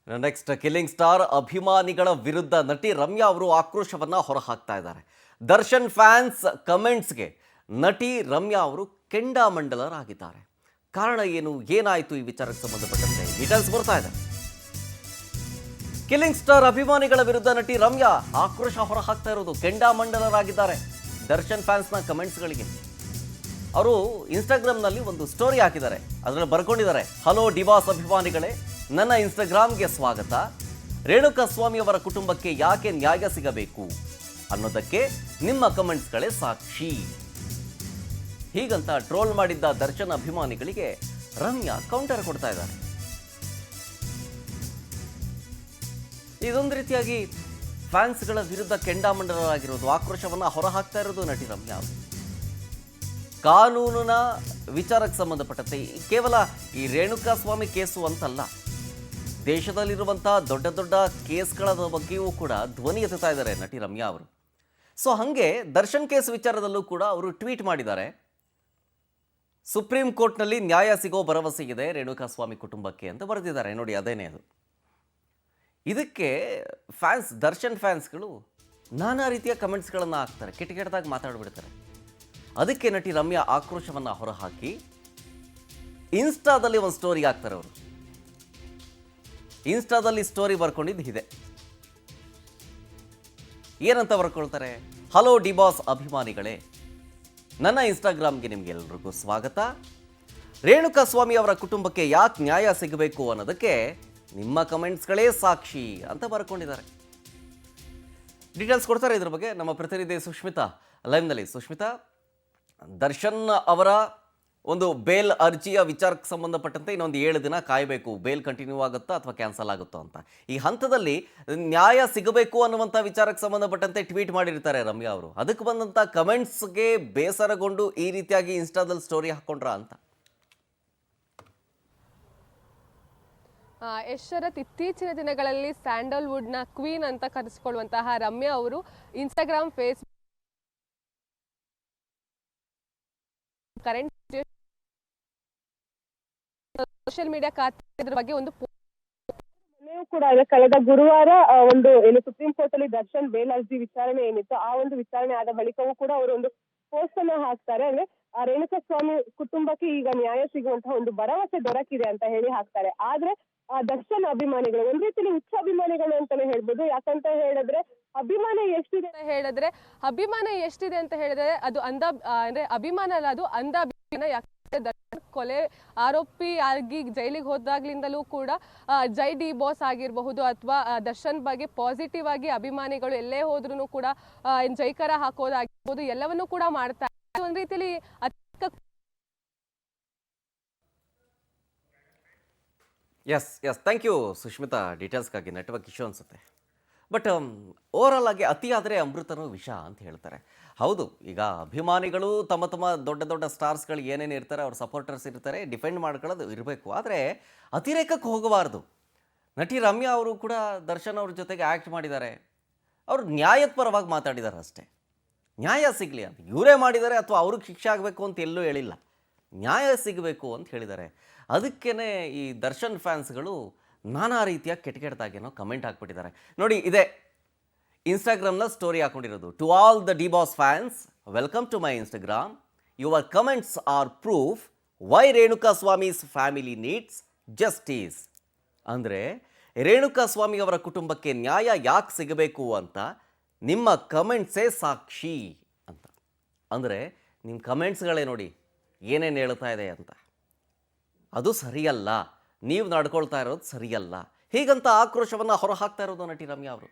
Next killing star ಅಭಿಮಾನಿಗಳ ವಿರುದ್ಧ ನಟಿ ರಮ್ಯಾ ಅವರು ಆಕ್ರೋಶವನ್ನ ಹೊರಹಾಕ್ತಾ ಇದ್ದಾರೆ. ದರ್ಶನ್ ಫ್ಯಾನ್ಸ್ ಕಮೆಂಟ್ಸ್ಗೆ ನಟಿ ರಮ್ಯಾ ಅವರು ಕೆಂಡಾಮಂಡಲರಾಗಿದ್ದಾರೆ. ಕಾರಣ ಏನು, ಏನಾಯಿತು ಈ ವಿಚಾರಕ್ಕೆ ಸಂಬಂಧಪಟ್ಟಂತೆ ಡೀಟೇಲ್ಸ್ ಬರ್ತಾ ಇದೆ. ಕಿಲ್ಲಿಂಗ್ ಸ್ಟಾರ್ ಅಭಿಮಾನಿಗಳ ವಿರುದ್ಧ ನಟಿ ರಮ್ಯಾ ಆಕ್ರೋಶ ಹೊರಹಾಕ್ತಾ ಇರೋದು, ಕೆಂಡಾಮಂಡಲರಾಗಿದ್ದಾರೆ ದರ್ಶನ್ ಫ್ಯಾನ್ಸ್ನ ಕಮೆಂಟ್ಸ್ಗಳಿಗೆ. ಅವರು ಇನ್ಸ್ಟಾಗ್ರಾಮ್ನಲ್ಲಿ ಒಂದು ಸ್ಟೋರಿ ಹಾಕಿದ್ದಾರೆ. ಅದರಲ್ಲಿ ಬರ್ಕೊಂಡಿದ್ದಾರೆ, ಹಲೋ ಡಿವಾಸ್ ಅಭಿಮಾನಿಗಳೇ, ನನ್ನ ಇನ್ಸ್ಟಾಗ್ರಾಮ್ಗೆ ಸ್ವಾಗತ. ರೇಣುಕಾ ಸ್ವಾಮಿ ಅವರ ಕುಟುಂಬಕ್ಕೆ ಯಾಕೆ ನ್ಯಾಯ ಸಿಗಬೇಕು ಅನ್ನೋದಕ್ಕೆ ನಿಮ್ಮ ಕಮೆಂಟ್ಸ್ಗಳೇ ಸಾಕ್ಷಿ. ಹೀಗಂತ ಟ್ರೋಲ್ ಮಾಡಿದ್ದ ದರ್ಶನ್ ಅಭಿಮಾನಿಗಳಿಗೆ ರಮ್ಯಾ ಕೌಂಟರ್ ಕೊಡ್ತಾ ಇದ್ದಾರೆ. ಇದೊಂದು ರೀತಿಯಾಗಿ ಫ್ಯಾನ್ಸ್ಗಳ ವಿರುದ್ಧ ಕೆಂಡಾಮಂಡಲರಾಗಿರೋದು, ಆಕ್ರೋಶವನ್ನ ಹೊರಹಾಕ್ತಾ ಇರೋದು ನಟಿ ರಮ್ಯಾ. ಕಾನೂನಿನ ವಿಚಾರಕ್ಕೆ ಸಂಬಂಧಪಟ್ಟಂತೆ ಕೇವಲ ಈ ರೇಣುಕಾ ಸ್ವಾಮಿ ಕೇಸು ಅಂತಲ್ಲ, ದೇಶದಲ್ಲಿರುವಂತಹ ದೊಡ್ಡ ದೊಡ್ಡ ಕೇಸ್ಗಳ ಬಗ್ಗೆಯೂ ಕೂಡ ಧ್ವನಿ ಎತ್ತುತ್ತಾ ಇದ್ದಾರೆ ನಟಿ ರಮ್ಯಾ ಅವರು. ಸೊ ಹಾಗೆ ದರ್ಶನ್ ಕೇಸ್ ವಿಚಾರದಲ್ಲೂ ಕೂಡ ಅವರು ಟ್ವೀಟ್ ಮಾಡಿದ್ದಾರೆ. ಸುಪ್ರೀಂ ಕೋರ್ಟ್ನಲ್ಲಿ ನ್ಯಾಯ ಸಿಗೋ ಭರವಸೆ ಇದೆ ರೇಣುಕಾ ಸ್ವಾಮಿ ಕುಟುಂಬಕ್ಕೆ ಅಂತ ಬರೆದಿದ್ದಾರೆ. ನೋಡಿ, ಅದೇನೇ ಅದು. ಇದಕ್ಕೆ ಫ್ಯಾನ್ಸ್, ದರ್ಶನ್ ಫ್ಯಾನ್ಸ್ಗಳು ನಾನಾ ರೀತಿಯ ಕಮೆಂಟ್ಸ್ಗಳನ್ನು ಹಾಕ್ತಾರೆ, ಕೆಟ್ಟದಾಗಿ ಮಾತಾಡ್ಬಿಡ್ತಾರೆ. ಅದಕ್ಕೆ ನಟಿ ರಮ್ಯಾ ಆಕ್ರೋಶವನ್ನು ಹೊರಹಾಕಿ ಇನ್ಸ್ಟಾದಲ್ಲಿ ಒಂದು ಸ್ಟೋರಿ ಹಾಕ್ತಾರೆ. ಅವರು ಇನ್ಸ್ಟಾದಲ್ಲಿ ಸ್ಟೋರಿ ಬರ್ಕೊಂಡಿದ್ದು ಇದೆ. ಏನಂತ ಬರ್ಕೊಳ್ತಾರೆ, ಹಲೋ ಡಿಬಾಸ್ ಅಭಿಮಾನಿಗಳೇ, ನನ್ನ ಇನ್ಸ್ಟಾಗ್ರಾಮ್ಗೆ ನಿಮ್ಗೆಲ್ರಿಗೂ ಸ್ವಾಗತ. ರೇಣುಕಾ ಸ್ವಾಮಿ ಅವರ ಕುಟುಂಬಕ್ಕೆ ಯಾಕೆ ನ್ಯಾಯ ಸಿಗಬೇಕು ಅನ್ನೋದಕ್ಕೆ ನಿಮ್ಮ ಕಮೆಂಟ್ಸ್ಗಳೇ ಸಾಕ್ಷಿ ಅಂತ ಬರ್ಕೊಂಡಿದ್ದಾರೆ. ಡೀಟೇಲ್ಸ್ ಕೊಡ್ತಾರೆ ಇದ್ರ ಬಗ್ಗೆ ನಮ್ಮ ಪ್ರತಿನಿಧಿ ಸುಷ್ಮಿತಾ ಲೈವ್ನಲ್ಲಿ. ಸುಷ್ಮಿತಾ, ದರ್ಶನ್ ಅವರ ಒಂದು ಬೇಲ್ ಅರ್ಜಿಯ ವಿಚಾರಕ್ಕೆ ಸಂಬಂಧಪಟ್ಟಂತೆ ಇನ್ನೊಂದು 7 ದಿನ ಕಾಯಬೇಕು, ಬೇಲ್ ಕಂಟಿನ್ಯೂ ಆಗುತ್ತಾ ಅಥವಾ ಕ್ಯಾನ್ಸಲ್ ಆಗುತ್ತೋ ಅಂತ. ಈ ಹಂತದಲ್ಲಿ ನ್ಯಾಯ ಸಿಗಬೇಕು ಅನ್ನುವಂಥ ವಿಚಾರಕ್ಕೆ ಸಂಬಂಧಪಟ್ಟಂತೆ ಟ್ವೀಟ್ ಮಾಡಿರ್ತಾರೆ ರಮ್ಯಾ ಅವರು. ಅದಕ್ಕೆ ಬಂದಂಥ ಕಮೆಂಟ್ಸ್ಗೆ ಬೇಸರಗೊಂಡು ಈ ರೀತಿಯಾಗಿ ಇನ್ಸ್ಟಾದಲ್ಲಿ ಸ್ಟೋರಿ ಹಾಕ್ಕೊಂಡ್ರ ಅಂತ. ಯಶರಥ್, ಇತ್ತೀಚಿನ ದಿನಗಳಲ್ಲಿ ಸ್ಯಾಂಡಲ್ವುಡ್ನ ಕ್ವೀನ್ ಅಂತ ಕರೆಸಿಕೊಳ್ಳುವಂತಹ ರಮ್ಯಾ ಅವರು Instagram, Facebook, current social media ಖಾತೆ ಬಗ್ಗೆ ಒಂದು ಕೂಡ ಕಳೆದ ಗುರುವಾರ ಒಂದು ಏನು ಸುಪ್ರೀಂ ಕೋರ್ಟ್ ಅಲ್ಲಿ ದರ್ಶನ್ ಬೇಲ್ ಅರ್ಜಿ ವಿಚಾರಣೆ ಏನಿತ್ತು, ಆ ಒಂದು ವಿಚಾರಣೆ ಆದ ಬಳಿಕವೂ ಕೂಡ ಅವರು ಒಂದು ಪೋಸ್ಟ್ ಅನ್ನ ಹಾಕ್ತಾರೆ. ಅಂದ್ರೆ ಆ ರೇಣುಕಾ ಸ್ವಾಮಿ ಕುಟುಂಬಕ್ಕೆ ಈಗ ನ್ಯಾಯ ಸಿಗುವಂತಹ ಒಂದು ಭರವಸೆ ದೊರಕಿದೆ ಅಂತ ಹೇಳಿ ಹಾಕ್ತಾರೆ. ಆದ್ರೆ ಆ ದರ್ಶನ್ ಅಭಿಮಾನಿಗಳು ಒಂದ್ ರೀತಿಯಲ್ಲಿ ಹುಚ್ಚ ಅಭಿಮಾನಿಗಳು ಅಂತಾನೆ ಹೇಳ್ಬೋದು. ಯಾಕಂತ ಹೇಳಿದ್ರೆ ಅಭಿಮಾನ ಎಷ್ಟಿದೆ ಅಂತ ಹೇಳಿದ್ರೆ ಅದು ಅಂದ್ರೆ ಅಭಿಮಾನ ಅಲ್ಲ, ಅದು ಅಂಧ ಅಭಿಮಾನ. ಯಾಕಂದ್ರೆ ದರ್ಶನ್ ಕೊಲೆ ಆರೋಪಿ ಆಗಿ ಜೈಲಿಗೆ ಹೋದಾಗ್ಲಿಂದಲೂ ಕೂಡ ಜೈ ಡಿ ಬಾಸ್ ಆಗಿರಬಹುದು ಅಥವಾ ದರ್ಶನ್ ಬಗ್ಗೆ ಪಾಸಿಟಿವ್ ಆಗಿ ಅಭಿಮಾನಿಗಳು ಎಲ್ಲೇ ಹೋದ್ರೂ ಕೂಡ ಜೈಕರ ಹಾಕೋದಾಗಿರ್ಬೋದು, ಎಲ್ಲವನ್ನೂ ಕೂಡ ಮಾಡ್ತಾರೆ. ಒಂದ್ ರೀತಿಯಲ್ಲಿ ಎಸ್ ಥ್ಯಾಂಕ್ ಯು ಸುಷ್ಮಿತಾ ಡೀಟೇಲ್ಸ್ಗಾಗಿ. ನೆಟ್ವರ್ಕ್ ಇಶ್ಯೂ ಅನಿಸುತ್ತೆ. ಬಟ್ ಓವರಾಲ್ ಆಗಿ ಅತಿಯಾದರೆ ಅಮೃತನೂ ವಿಷ ಅಂತ ಹೇಳ್ತಾರೆ. ಹೌದು, ಈಗ ಅಭಿಮಾನಿಗಳು ತಮ್ಮ ತಮ್ಮ ದೊಡ್ಡ ದೊಡ್ಡ ಸ್ಟಾರ್ಸ್ಗಳು ಏನೇನು ಇರ್ತಾರೆ, ಅವ್ರ ಸಪೋರ್ಟರ್ಸ್ ಇರ್ತಾರೆ, ಡಿಫೆಂಡ್ ಮಾಡ್ಕೊಳ್ಳೋದು ಇರಬೇಕು. ಆದರೆ ಅತಿರೇಕಕ್ಕೆ ಹೋಗಬಾರ್ದು. ನಟಿ ರಮ್ಯಾ ಅವರು ಕೂಡ ದರ್ಶನ್ ಅವ್ರ ಜೊತೆಗೆ ಆ್ಯಕ್ಟ್ ಮಾಡಿದ್ದಾರೆ. ಅವರು ನ್ಯಾಯದ ಪರವಾಗಿ ಮಾತಾಡಿದ್ದಾರೆ ಅಷ್ಟೇ. ನ್ಯಾಯ ಸಿಗಲಿ ಅಂತ ಇವರೇ ಮಾಡಿದ್ದಾರೆ ಅಥವಾ ಅವ್ರಿಗೆ ಶಿಕ್ಷೆ ಆಗಬೇಕು ಅಂತ ಎಲ್ಲೂ ಹೇಳಿಲ್ಲ, ನ್ಯಾಯ ಸಿಗಬೇಕು ಅಂತ ಹೇಳಿದ್ದಾರೆ. ಅದಕ್ಕೇ ಈ ದರ್ಶನ್ ಫ್ಯಾನ್ಸ್ಗಳು ನಾನಾ ರೀತಿಯ ಕೆಟ್ಟದಾಗೇನೋ ಕಮೆಂಟ್ ಹಾಕ್ಬಿಟ್ಟಿದ್ದಾರೆ. ನೋಡಿ, ಇದೆ ಇನ್ಸ್ಟಾಗ್ರಾಮ್ನ ಸ್ಟೋರಿ ಹಾಕೊಂಡಿರೋದು. To all the D Boss fans, welcome to my Instagram. Your comments are proof why Renuka Swamy's family needs justice. ಅಂದರೆ ರೇಣುಕಾ ಸ್ವಾಮಿ ಅವರ ಕುಟುಂಬಕ್ಕೆ ನ್ಯಾಯ ಯಾಕೆ ಸಿಗಬೇಕು ಅಂತ ನಿಮ್ಮ ಕಮೆಂಟ್ಸೇ ಸಾಕ್ಷಿ ಅಂತ. ಅಂದರೆ ನಿಮ್ಮ ಕಮೆಂಟ್ಸ್ಗಳೇ ನೋಡಿ ಏನೇನು ಹೇಳ್ತಾ ಇದೆ ಅಂತ. ಅದು ಸರಿಯಲ್ಲ, ನೀವು ನಡ್ಕೊಳ್ತಾ ಇರೋದು ಸರಿಯಲ್ಲ, ಹೀಗಂತ ಆಕ್ರೋಶವನ್ನು ಹೊರಹಾಕ್ತಾ ಇರೋದು ನಟಿ ರಮ್ಯಾ ಅವರು.